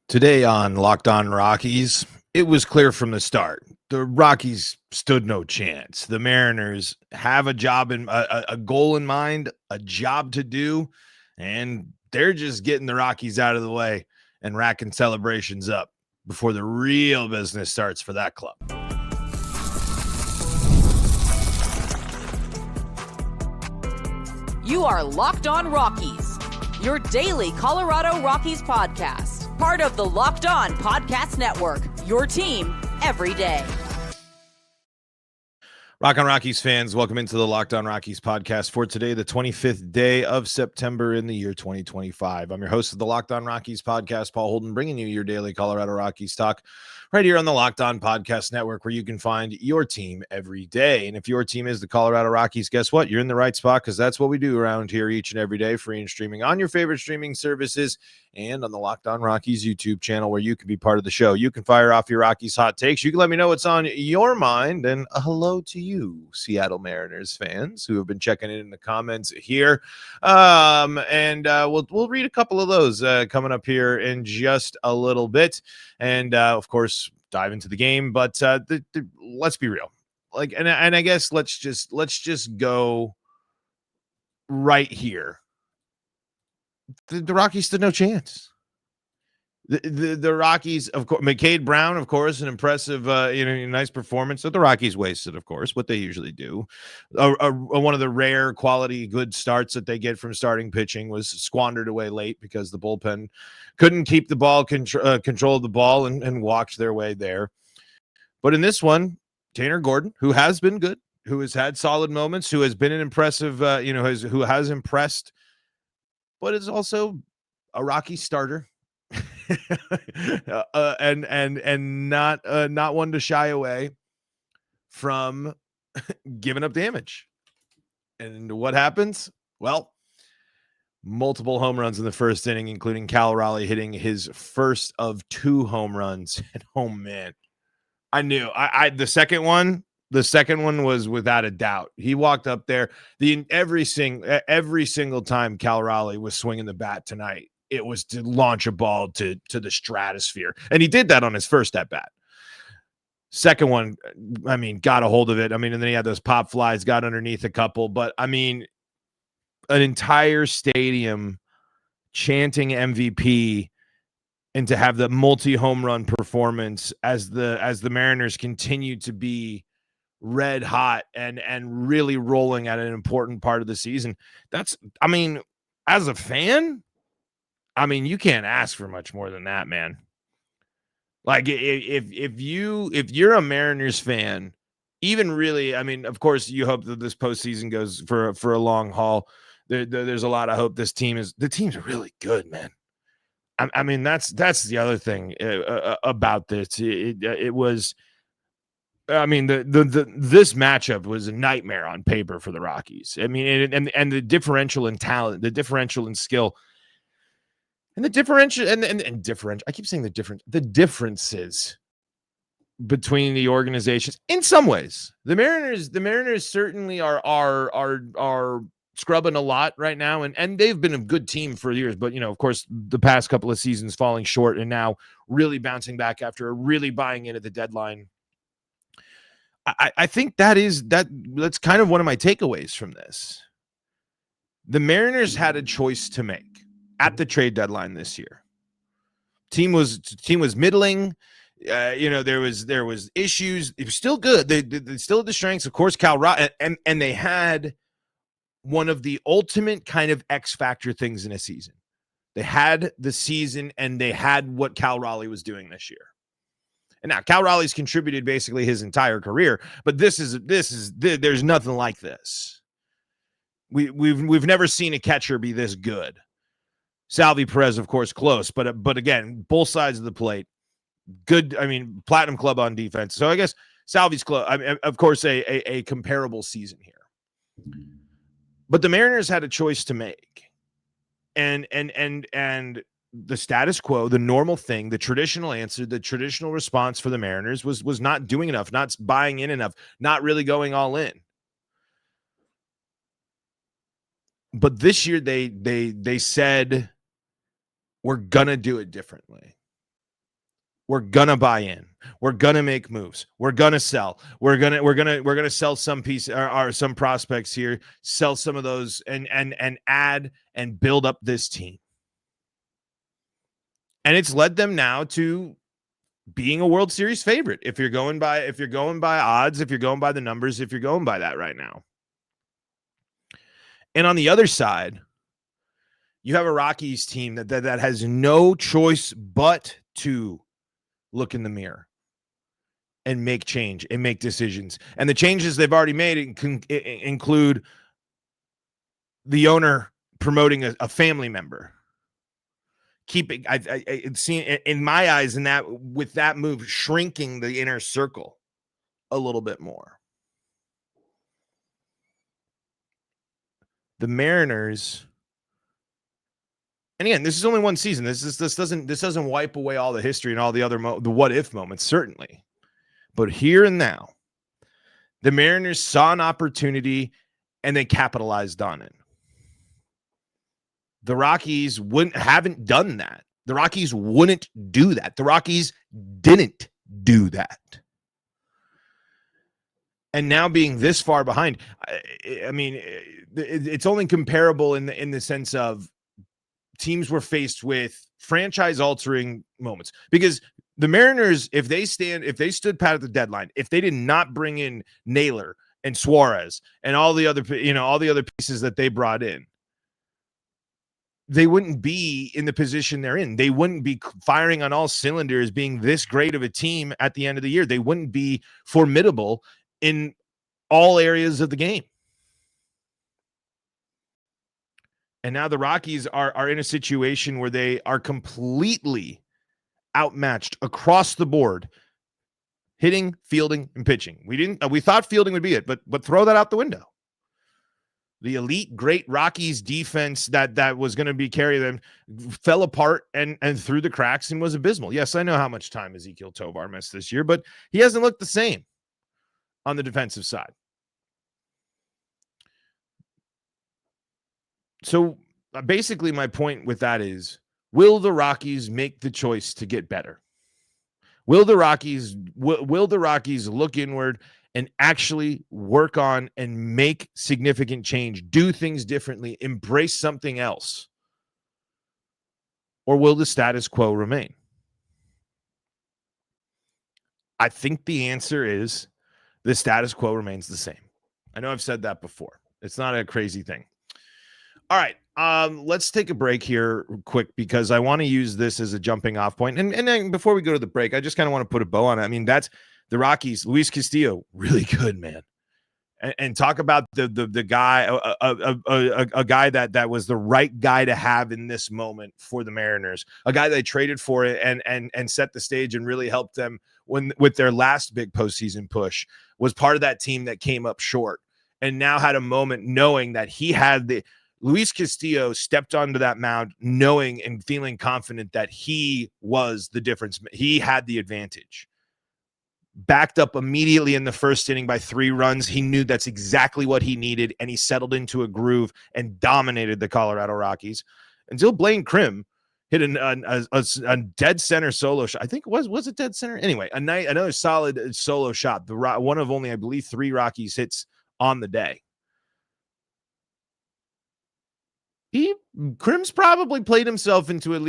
Today on Locked On Rockies, it was clear from the start. The Rockies stood no chance. The Mariners have a job in a goal in mind, a job to do, and they're just getting the Rockies out of the way and racking celebrations up before the real business starts for that club. You are Locked On Rockies, your daily Colorado Rockies podcast. Part of the Locked On Podcast Network, your team every day. Rock on Rockies fans, welcome into the Locked On Rockies podcast for today, the 25th day of September in the year 2025. I'm your host of the Locked On Rockies podcast, Paul Holden, bringing you your daily Colorado Rockies talk right here on the Locked On Podcast Network, where you can find your team every day. And if your team is the Colorado Rockies, guess what? You're in the right spot, because that's what we do around here each and every day, free and streaming on your favorite streaming services and on the Locked On Rockies YouTube channel, where you can be part of the show. You can fire off your Rockies hot takes. You can let me know what's on your mind. And a hello to you, Seattle Mariners fans, who have been checking in the comments here. We'll read a couple of those coming up here in just a little bit. And of course, dive into the game. But let's be real. And I guess let's just go right here. The Rockies stood no chance. The Rockies, of course, McCade Brown, of course, an impressive, nice performance that the Rockies wasted, of course, what they usually do. One of the rare quality good starts that they get from starting pitching was squandered away late because the bullpen couldn't keep the ball, control the ball, and walked their way there. But in this one, Tanner Gordon, who has been good, who has had solid moments, who has been an impressive, who has impressed, but is also a Rocky starter. and not one to shy away from giving up damage. And what happens? Well, multiple home runs in the first inning, including Cal Raleigh hitting his first of 2 home runs. And oh man, I knew the second one was without a doubt. He walked up there every single time Cal Raleigh was swinging the bat tonight. It was to launch a ball to the stratosphere. And he did that on his first at bat. Second one, got a hold of it. And then he had those pop flies, got underneath a couple. But an entire stadium chanting MVP, and to have the multi-home run performance as the Mariners continue to be red hot and really rolling at an important part of the season. That's, as a fan, you can't ask for much more than that, man. Like if you're a Mariners fan, even really, of course you hope that this postseason goes for a long haul. There's a lot of hope. The team's really good, man. That's the other thing about this. It was, this matchup was a nightmare on paper for the Rockies. And the differential in talent, the differential in skill. And the differential and differential, I keep saying the differences between the organizations in some ways. The Mariners certainly are scrubbing a lot right now, and they've been a good team for years, but of course the past couple of seasons falling short and now really bouncing back after really buying in at the deadline. I think that's kind of one of my takeaways from this. The Mariners had a choice to make at the trade deadline this year. Team was middling. There was issues. It was still good. They still had the strengths, of course. Cal Raleigh, and they had one of the ultimate kind of X factor things in a season. They had the season, and they had what Cal Raleigh was doing this year. And now Cal Raleigh's contributed basically his entire career, but there's nothing like this. We've never seen a catcher be this good. Salvi Perez, of course, close, but again, both sides of the plate, good. Platinum club on defense. So I guess Salvi's close. Of course, a comparable season here. But the Mariners had a choice to make, and the status quo, the normal thing, the traditional answer, the traditional response for the Mariners was not doing enough, not buying in enough, not really going all in. But this year they said, we're gonna do it differently. we're gonna buy in. We're gonna make moves. We're gonna sell. We're gonna sell some piece or some prospects here. Sell some of those and add and build up this team. And it's led them now to being a World Series favorite. If you're going by odds, if you're going by the numbers, if you're going by that right now. And on the other side, you have a Rockies team that has no choice but to look in the mirror and make change and make decisions. And the changes they've already made include the owner promoting a family member. Keeping, it's seen in my eyes, in that with that move, shrinking the inner circle a little bit more. The Mariners, and again, this is only one season. This doesn't wipe away all the history and all the other the what if moments, certainly. But here and now, the Mariners saw an opportunity and they capitalized on it. The Rockies haven't done that. The Rockies wouldn't do that. The Rockies didn't do that. And now being this far behind, I mean, it's only comparable in the sense of teams were faced with franchise-altering moments. Because the Mariners, if they stood pat at the deadline, if they did not bring in Naylor and Suarez and all the other pieces that they brought in, they wouldn't be in the position they're in. They wouldn't be firing on all cylinders, being this great of a team at the end of the year. They wouldn't be formidable in all areas of the game. And now the Rockies are in a situation where they are completely outmatched across the board, hitting, fielding, and pitching. We thought fielding would be it, but throw that out the window. The elite, great Rockies defense that was going to be carrying them fell apart and through the cracks and was abysmal. Yes, I know how much time Ezequiel Tovar missed this year, but he hasn't looked the same on the defensive side. So basically my point with that is, will the Rockies make the choice to get better? Will the Rockies look inward and actually work on and make significant change, do things differently, embrace something else? Or will the status quo remain? I think the answer is the status quo remains the same. I know I've said that before. It's not a crazy thing. All right. Let's take a break here quick because I want to use this as a jumping off point. And then before we go to the break, I just kind of want to put a bow on it. I mean, that's the Rockies. Luis Castillo, really good, man. And talk about the guy, a guy that was the right guy to have in this moment for the Mariners, a guy they traded for it and set the stage and really helped them with their last big postseason push, was part of that team that came up short and now had a moment knowing that he had Luis Castillo stepped onto that mound knowing and feeling confident that he was the difference. He had the advantage. Backed up immediately in the first inning by 3 runs. He knew that's exactly what he needed, and he settled into a groove and dominated the Colorado Rockies until Blaine Crim hit a dead center solo shot. I think it was it dead center? Anyway, another solid solo shot. One of only, I believe, 3 Rockies hits on the day. Crim's probably played himself into at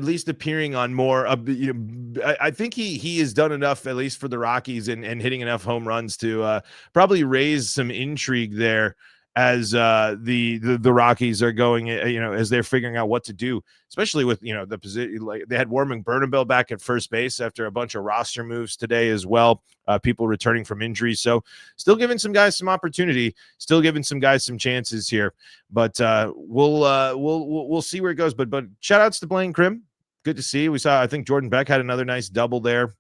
least appearing on more of I think he has done enough, at least for the Rockies, and hitting enough home runs to probably raise some intrigue there as the Rockies are going, as they're figuring out what to do, especially with the position. Like they had Warming Bernabel back at first base after a bunch of roster moves today as well. People returning from injuries, so still giving some guys some opportunity, still giving some guys some chances here. But we'll see where it goes. But shout outs to Blaine Crim. Good to see. We saw, I think Jordan Beck had another nice double there.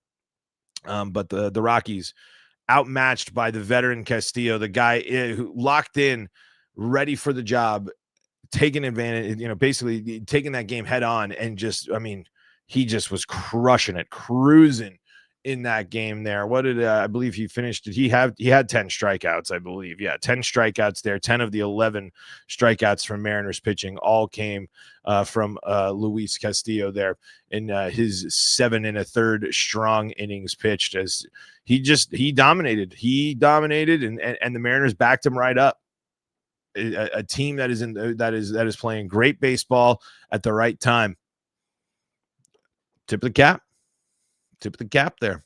But the Rockies outmatched by the veteran Castillo, the guy who locked in, ready for the job, taking advantage, basically taking that game head on, and he just was crushing it, cruising in that game there. What did I believe he finished? Did he had 10 strikeouts, I believe. Yeah, 10 strikeouts there. 10 of the 11 strikeouts from Mariners pitching all came from Luis Castillo there in his 7 1/3 strong innings pitched, as he dominated. He dominated, and the Mariners backed him right up. A team that is playing great baseball at the right time. Tip of the cap there.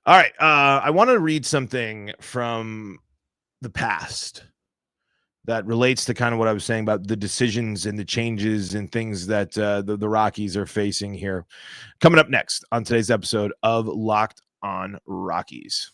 All right. I want to read something from the past that relates to kind of what I was saying about the decisions and the changes and things that the Rockies are facing here. Coming up next on today's episode of Locked on Rockies.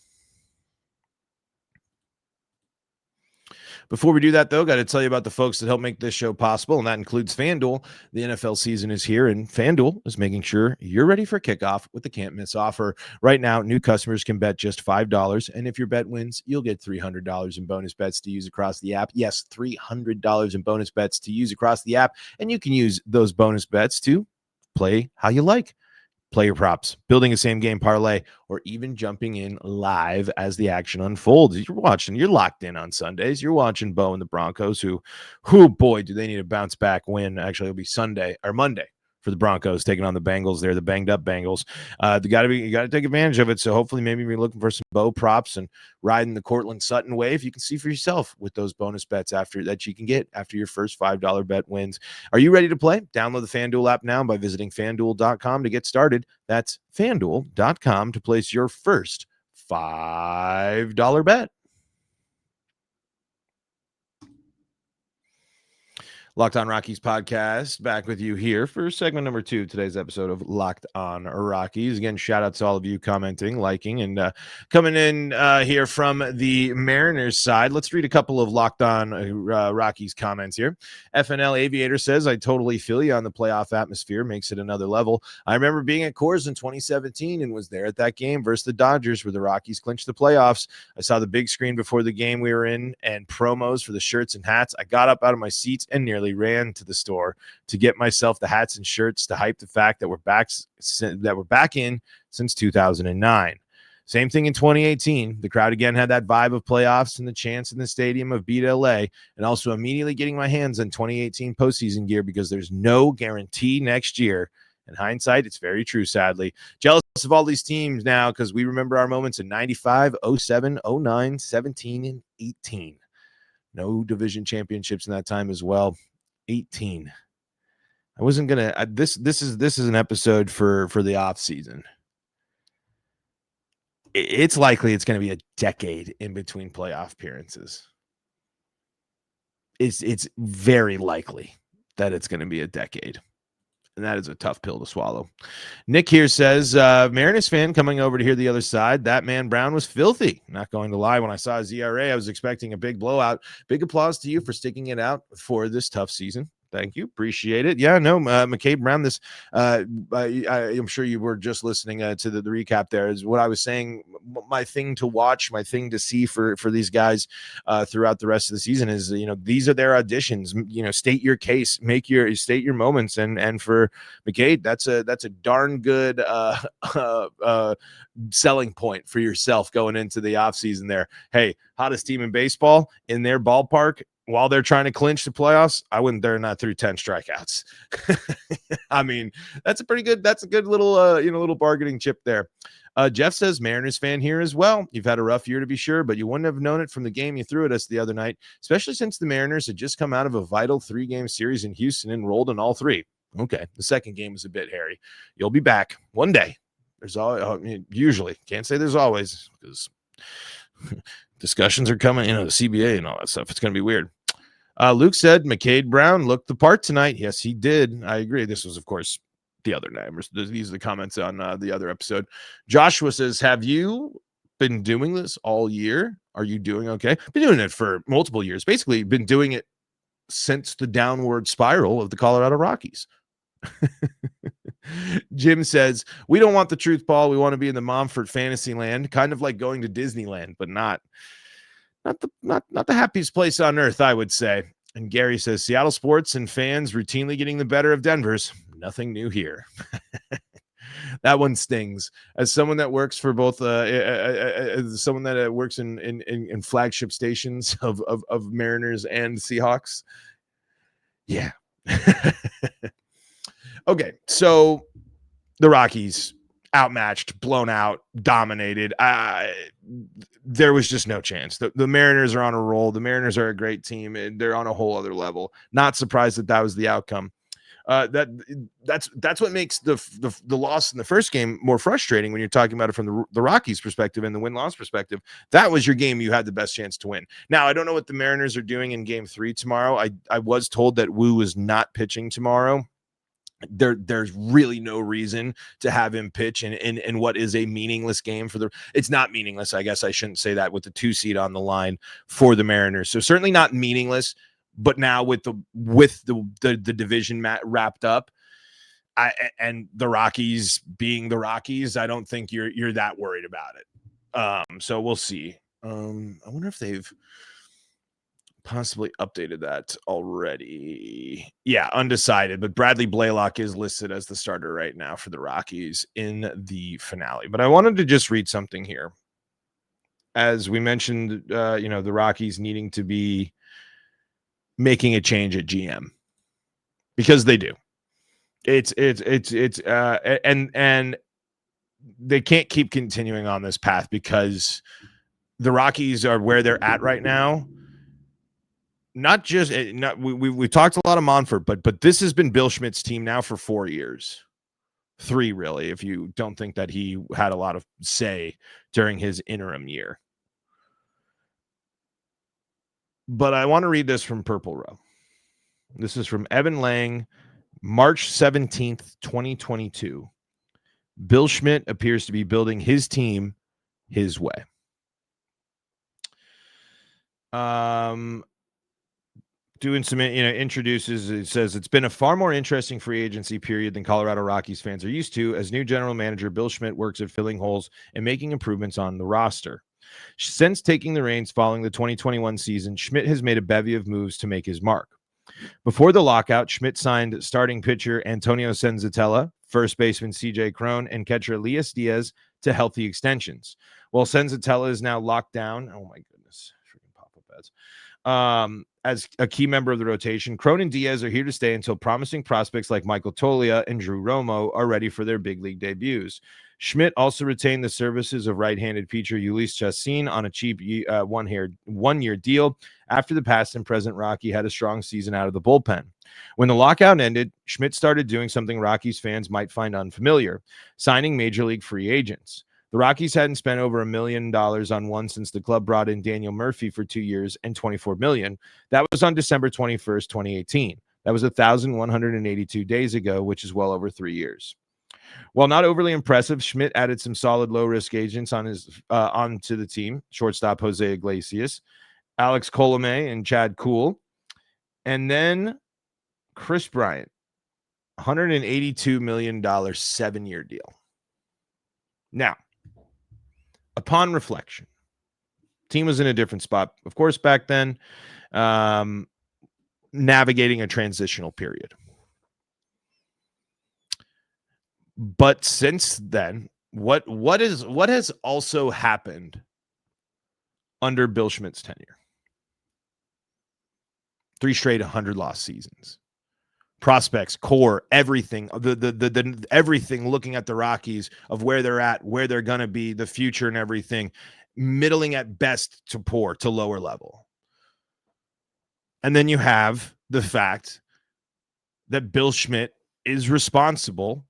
Before we do that, though, got to tell you about the folks that help make this show possible, and that includes FanDuel. The NFL season is here, and FanDuel is making sure you're ready for kickoff with the can't-miss offer. Right now, new customers can bet just $5, and if your bet wins, you'll get $300 in bonus bets to use across the app. Yes, $300 in bonus bets to use across the app, and you can use those bonus bets to play how you like. Play your props, building a same game parlay, or even jumping in live as the action unfolds. You're locked in on Sundays. You're watching Bo and the Broncos, who boy, do they need a bounce back win. Actually, it'll be Sunday or Monday for the Broncos taking on the Bengals. They're the banged up Bengals. You got to take advantage of it. So hopefully maybe you're looking for some Bo props and riding the Cortland Sutton wave. You can see for yourself with those bonus bets that you can get after your first $5 bet wins. Are you ready to play? Download the FanDuel app now by visiting FanDuel.com to get started. That's FanDuel.com to place your first $5 bet. Locked on Rockies podcast, back with you here for segment number 2, today's episode of Locked on Rockies. Again, shout out to all of you commenting, liking, and coming in here from the Mariners side. Let's read a couple of Locked on Rockies comments here. FNL Aviator says, I totally feel you on the playoff atmosphere. Makes it another level. I remember being at Coors in 2017 and was there at that game versus the Dodgers where the Rockies clinched the playoffs. I saw the big screen before the game we were in and promos for the shirts and hats. I got up out of my seats and nearly ran to the store to get myself the hats and shirts to hype the fact that we're back in since 2009. Same thing in 2018. The crowd again had that vibe of playoffs and the chance in the stadium of beat LA, and also immediately getting my hands on 2018 postseason gear because there's no guarantee next year. In hindsight, it's very true, sadly. Jealous of all these teams now because we remember our moments in 95, 07, 09, 17, and 18. No division championships in that time as well. 18. I wasn't gonna. This is an episode for the off season. It's likely it's going to be a decade in between playoff appearances. It's very likely that it's going to be a decade, and that is a tough pill to swallow. Nick here says, Mariners fan coming over to hear the other side. That man Brown was filthy. Not going to lie. When I saw his ERA, I was expecting a big blowout. Big applause to you for sticking it out for this tough season. Thank you. Appreciate it. Yeah, no, McCabe Brown, I'm sure you were just listening to the recap there is what I was saying. My thing to watch, my thing to see for these guys throughout the rest of the season is, these are their auditions, state your case, state your moments. And for McCabe, that's a darn good selling point for yourself going into the offseason there. Hey, hottest team in baseball in their ballpark. While they're trying to clinch the playoffs, I wouldn't dare not through 10 strikeouts. I mean, that's a good little, little bargaining chip there. Jeff says, Mariners fan here as well. You've had a rough year to be sure, but you wouldn't have known it from the game you threw at us the other night, especially since the Mariners had just come out of a vital 3-game series in Houston and rolled in all 3. Okay. The second game was a bit hairy. You'll be back one day. There's always, usually can't say there's always because discussions are coming, the CBA and all that stuff. It's going to be weird. Luke said McCade Brown looked the part tonight. Yes, he did. I agree. This was, of course, the other night. These are the comments on the other episode. Joshua says, have you been doing this all year? Are you doing okay? Been doing it for multiple years. Basically, been doing it since the downward spiral of the Colorado Rockies. Jim says, we don't want the truth, Paul. We want to be in the Momford fantasy land, kind of like going to Disneyland, but not the happiest place on earth, I would say. And Gary says, Seattle sports and fans routinely getting the better of Denver's. Nothing new here. That one stings. As someone that works for both, as someone that works in flagship stations of Mariners and Seahawks. Yeah. Okay, so the Rockies outmatched, blown out, dominated. There was just no chance. The Mariners are on a roll. The Mariners are a great team, and they're on a whole other level. Not surprised that was the outcome. That's what makes the loss in the first game more frustrating when you're talking about it from the Rockies perspective and the win-loss perspective. That was your game you had the best chance to win. Now, I don't know what the Mariners are doing in game 3 tomorrow. I was told that Wu is not pitching tomorrow. There's really no reason to have him pitch in what is a meaningless game it's not meaningless. I guess I shouldn't say that with the 2 seed on the line for the Mariners. So certainly not meaningless, but now with the division wrapped up, and the Rockies being the Rockies, I don't think you're that worried about it. So we'll see. I wonder if they've possibly updated that already. Yeah, undecided, but Bradley Blaylock is listed as the starter right now for the Rockies in the finale. But I wanted to just read something here. As we mentioned, the Rockies needing to be making a change at GM, because they do. And they can't keep continuing on this path, because the Rockies are where they're at right now. We talked a lot of Monfort, but this has been Bill Schmidt's team now for 4 years. 3, really, if you don't think that he had a lot of say during his interim year. But I want to read this from Purple Row. This is from Evan Lang, March 17th, 2022. Bill Schmidt appears to be building his team his way. Doing some, introduces, it says, it's been a far more interesting free agency period than Colorado Rockies fans are used to, as new general manager Bill Schmidt works at filling holes and making improvements on the roster. Since taking the reins following the 2021 season, Schmidt has made a bevy of moves to make his mark. Before the lockout, Schmidt signed starting pitcher Antonio Senzatella, first baseman CJ Cron, and catcher Elias Diaz to healthy extensions. While Senzatella is now locked down, oh my goodness, freaking pop-up ads, as a key member of the rotation, Cron and Diaz are here to stay until promising prospects like Michael Toglia and Drew Romo are ready for their big league debuts. Schmidt also retained the services of right-handed pitcher Ulysse Chassin on a cheap one-year deal after the past and present Rocky had a strong season out of the bullpen. When the lockout ended, Schmidt started doing something Rockies fans might find unfamiliar, signing major league free agents. The Rockies hadn't spent over $1 million on one since the club brought in Daniel Murphy for 2 years and $24 million. That was on December 21st, 2018. That was 1,182 days ago, which is well over 3 years. While not overly impressive, Schmidt added some solid low-risk agents onto the team: shortstop Jose Iglesias, Alex Colomé, and Chad Kuhl, and then Chris Bryant, $182 million 7-year deal. Now, upon reflection, team was in a different spot, of course, back then, navigating a transitional period. But since then, what has also happened under Bill Schmidt's tenure? 3 straight 100-loss seasons. Prospects, core, everything, the everything, looking at the Rockies of where they're at, where they're going to be, the future and everything, middling at best to poor to lower level. And then you have the fact that Bill Schmidt is responsible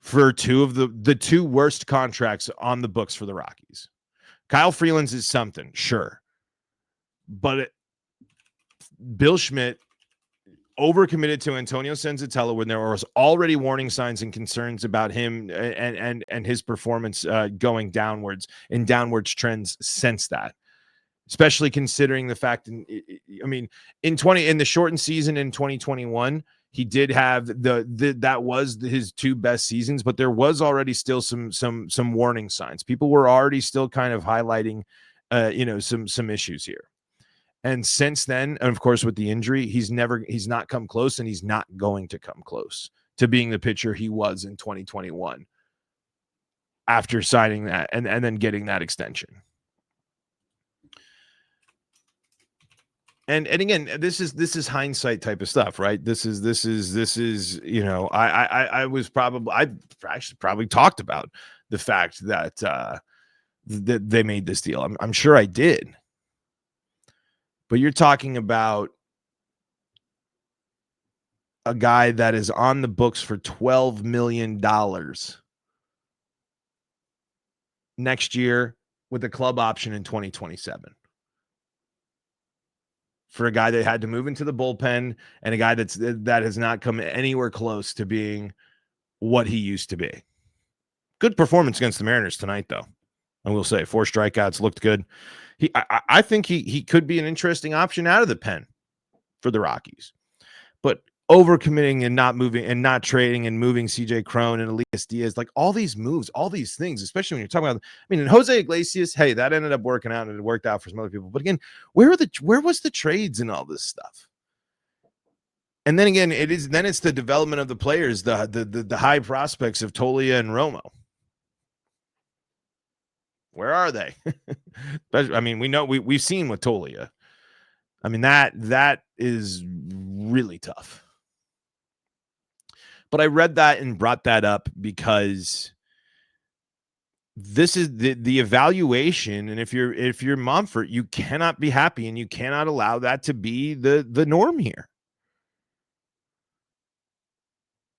for 2 of the 2 worst contracts on the books for the Rockies. Kyle Freeland's is something, sure. But Bill Schmidt overcommitted to Antonio Senzatella when there was already warning signs and concerns about him and his performance going downwards and downwards trends since that. Especially considering the fact, in the shortened season in 2021, he did have that was his 2 best seasons, but there was already still some warning signs. People were already still kind of highlighting, some issues here. And since then, and of course, with the injury, he's not come close, and he's not going to come close to being the pitcher he was in 2021. after signing that and then getting that extension. And again, this is hindsight type of stuff, right? This is I actually probably talked about the fact that that they made this deal. I'm sure I did. But you're talking about a guy that is on the books for $12 million next year with a club option in 2027. For a guy that had to move into the bullpen and a guy that has not come anywhere close to being what he used to be. Good performance against the Mariners tonight, though. I will say 4 strikeouts, looked good. I think he could be an interesting option out of the pen for the Rockies. But overcommitting and not moving and not trading and moving CJ Cron and Elias Diaz, like all these moves, all these things, especially when you're talking about, and Jose Iglesias, hey, that ended up working out and it worked out for some other people. But again, where was the trades and all this stuff? And then again, it's the development of the players, the high prospects of Tolia and Romo. Where are they? We know we've seen with Tolia. That is really tough. But I read that and brought that up because this is the evaluation. And if you're Monfort, you cannot be happy and you cannot allow that to be the norm here.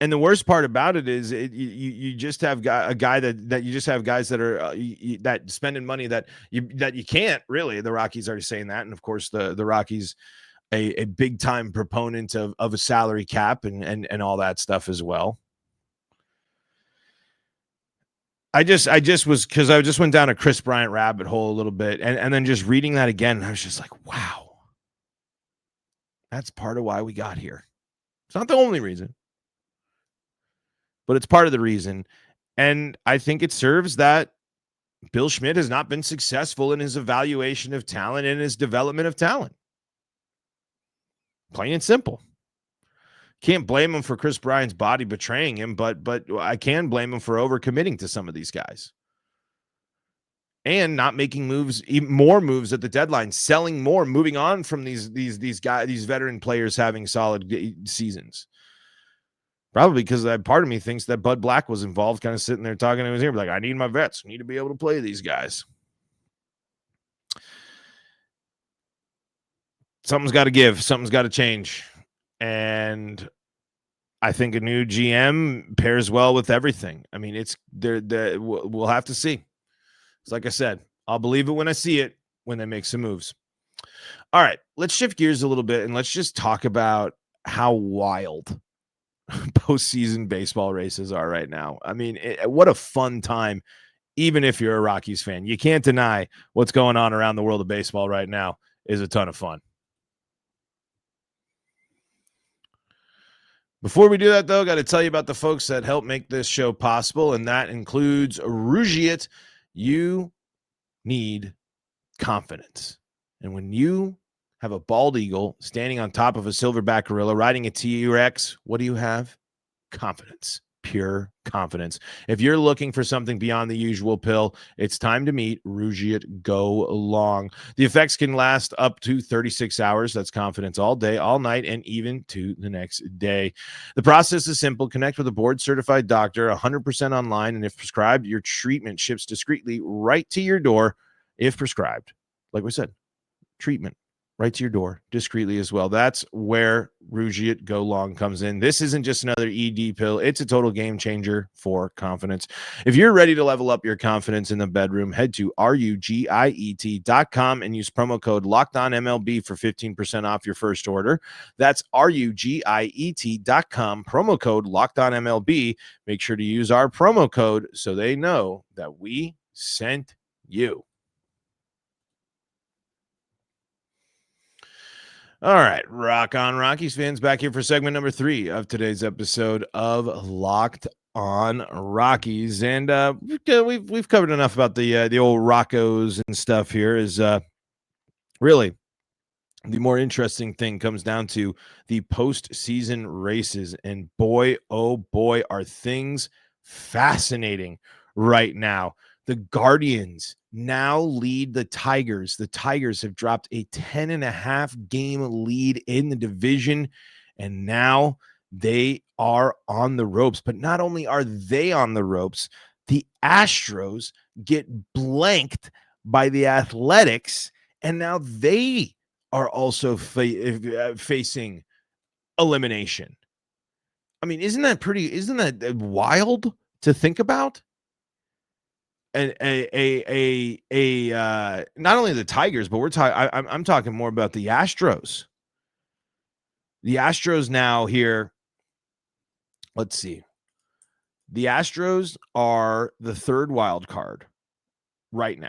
And the worst part about it is you just have a guy that you just have guys that are that spending money that you can't really. The Rockies are saying that, and of course the Rockies a big time proponent of a salary cap and all that stuff as well. I just went down a Chris Bryant rabbit hole a little bit, and then just reading that again, I was just like, wow, that's part of why we got here. It's not the only reason, but it's part of the reason. And I think it serves that Bill Schmidt has not been successful in his evaluation of talent and his development of talent. Plain and simple. Can't blame him for Chris Bryant's body betraying him, but I can blame him for overcommitting to some of these guys. And not making moves, even more moves at the deadline, selling more, moving on from these guys, these veteran players having solid seasons. Probably because part of me thinks that Bud Black was involved, kind of sitting there talking to his ear, like, I need my vets. I need to be able to play these guys. Something's got to give. Something's got to change. And I think a new GM pairs well with everything. It's we'll have to see. It's like I said, I'll believe it when I see it, when they make some moves. All right, let's shift gears a little bit and let's just talk about how wild postseason baseball races are right now. What a fun time, even if you're a Rockies fan. You can't deny what's going on around the world of baseball right now is a ton of fun. Before we do that, though, got to tell you about the folks that help make this show possible, and that includes Rugiet. You need confidence. And when you have a bald eagle standing on top of a silverback gorilla riding a T-Rex, what do you have? Confidence. Pure confidence. If you're looking for something beyond the usual pill, it's time to meet Rugiet Go Long. The effects can last up to 36 hours. That's confidence all day, all night, and even to the next day. The process is simple. Connect with a board-certified doctor, 100% online, and if prescribed, your treatment ships discreetly right to your door if prescribed. Like we said, treatment right to your door discreetly as well. That's where Rugiet Go Long comes in. This isn't just another ED pill. It's a total game changer for confidence. If you're ready to level up your confidence in the bedroom, head to rugiet.com and use promo code LOCKEDONMLB for 15% off your first order. That's rugiet.com, promo code LOCKEDONMLB. Make sure to use our promo code so they know that we sent you. All right, rock on Rockies fans, back here for segment number 3 of today's episode of Locked on Rockies, and we've covered enough about the old Roccos and stuff here. Is really the more interesting thing comes down to the postseason races, and boy, oh boy, are things fascinating right now. The Guardians now lead the Tigers. The Tigers have dropped a 10.5 game lead in the division, and now they are on the ropes. But not only are they on the ropes, the Astros get blanked by the Athletics, and now they are also facing elimination. I mean, isn't that wild to think about? And not only the Tigers, but I'm talking more about the Astros. The Astros now here. Let's see. The Astros are the third wild card right now.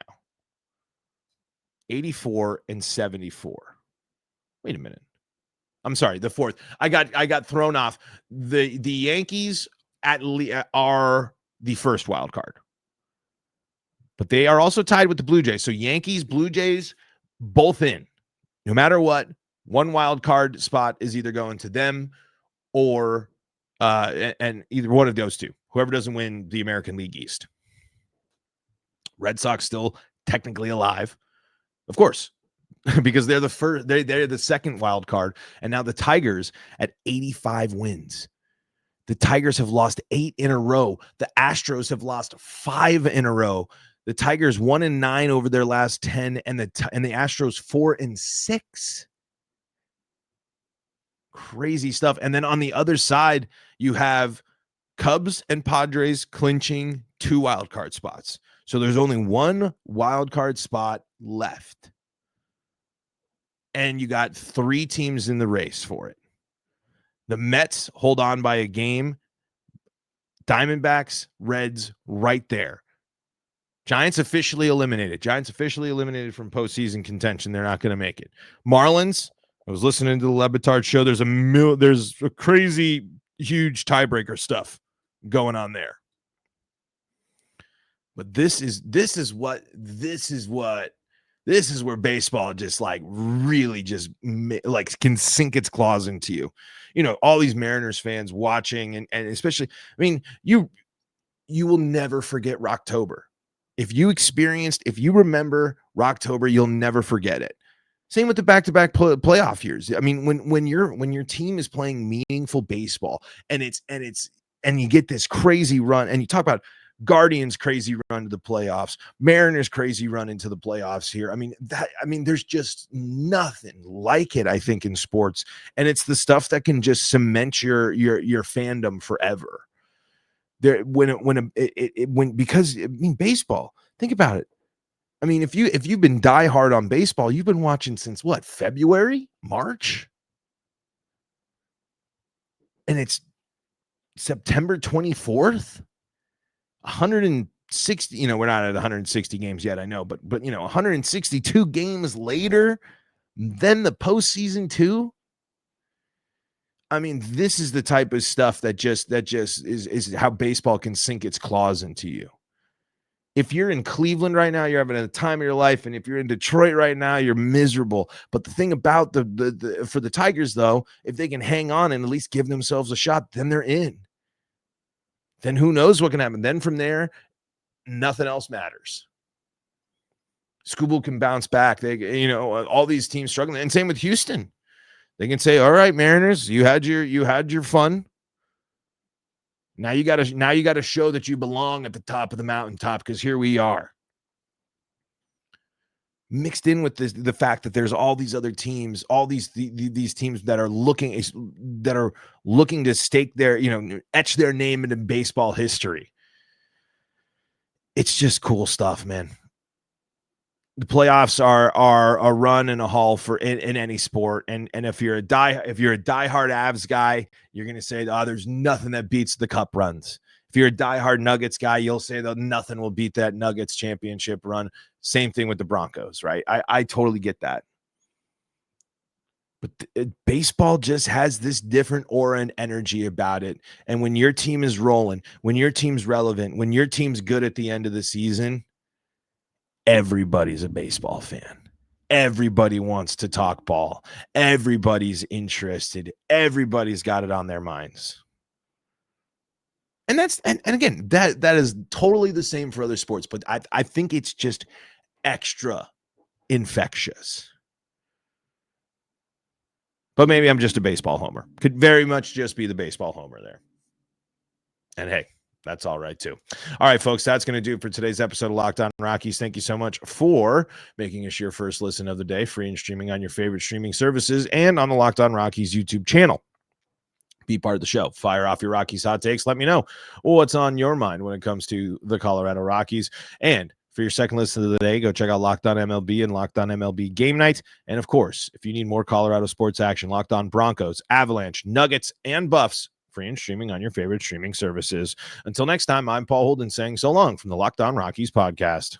84-74. Wait a minute. I'm sorry, the fourth. I got thrown off. The Yankees are the first wild card. But they are also tied with the Blue Jays. So Yankees, Blue Jays, both in. No matter what, one wild card spot is either going to them or and either one of those two. Whoever doesn't win the American League East. Red Sox still technically alive, of course, because they're the first. They're the second wild card, and now the Tigers at 85 wins. The Tigers have lost 8 in a row. The Astros have lost 5 in a row. The Tigers 1-9 over their last 10, and the Astros 4-6. Crazy stuff. And then on the other side, you have Cubs and Padres clinching 2 wild card spots. So there's only 1 wild card spot left. And you got 3 teams in the race for it. The Mets hold on by a game. Diamondbacks, Reds, right there. Giants officially eliminated. From postseason contention. They're not going to make it. Marlins, I was listening to the Le Batard show. There's a crazy, huge tiebreaker stuff going on there. But this is where baseball just like really just like can sink its claws into you. You know, all these Mariners fans watching and especially, I mean, you will never forget Rocktober. If you remember Rocktober, you'll never forget it. Same with the back-to-back playoff years. I mean, when your team is playing meaningful baseball and you get this crazy run, and you talk about Guardians crazy run to the playoffs, Mariners crazy run into the playoffs here. I mean, there's just nothing like it, I think, in sports, and it's the stuff that can just cement your fandom forever. Because baseball, think about it. I mean, if you've been diehard on baseball, you've been watching since what, February, March? And it's September 24th, 160, we're not at 160 games yet, I know, but 162 games later, then the postseason too. I mean, this is the type of stuff that just is how baseball can sink its claws into you. If you're in Cleveland right now, you're having a time of your life, and if you're in Detroit right now, you're miserable. But the thing about the for the Tigers, though, if they can hang on and at least give themselves a shot, then they're in. Then who knows what can happen? Then from there, nothing else matters. Skubal can bounce back. They, all these teams struggling, and same with Houston. They can say, "All right, Mariners, you had your fun. Now you got to show that you belong at the top of the mountaintop, because here we are." Mixed in with the fact that there's all these other teams, all these teams that are looking to stake their, etch their name into baseball history. It's just cool stuff, man. The playoffs are a run and a haul in any sport, and if you're a diehard Avs guy, you're gonna say, "Oh, there's nothing that beats the Cup runs." If you're a diehard Nuggets guy, you'll say that nothing will beat that Nuggets championship run. Same thing with the Broncos, right? I totally get that, but baseball just has this different aura and energy about it. And when your team is rolling, when your team's relevant, when your team's good at the end of the season, everybody's a baseball fan. Everybody wants to talk ball. Everybody's interested. Everybody's got it on their minds. And that's and again, that is totally the same for other sports, but I think it's just extra infectious. But maybe I'm just a baseball homer. Could very much just be the baseball homer there. And hey, that's all right too. All right, folks, that's going to do it for today's episode of Locked On Rockies. Thank you so much for making us your first listen of the day, free and streaming on your favorite streaming services and on the Locked On Rockies YouTube channel. Be part of the show. Fire off your Rockies hot takes. Let me know what's on your mind when it comes to the Colorado Rockies. And for your second listen of the day, go check out Locked On MLB and Locked On MLB Game Night. And of course, if you need more Colorado sports action, Locked On Broncos, Avalanche, Nuggets, and Buffs, free and streaming on your favorite streaming services. Until next time, I'm Paul Holden saying so long from the Locked On Rockies podcast.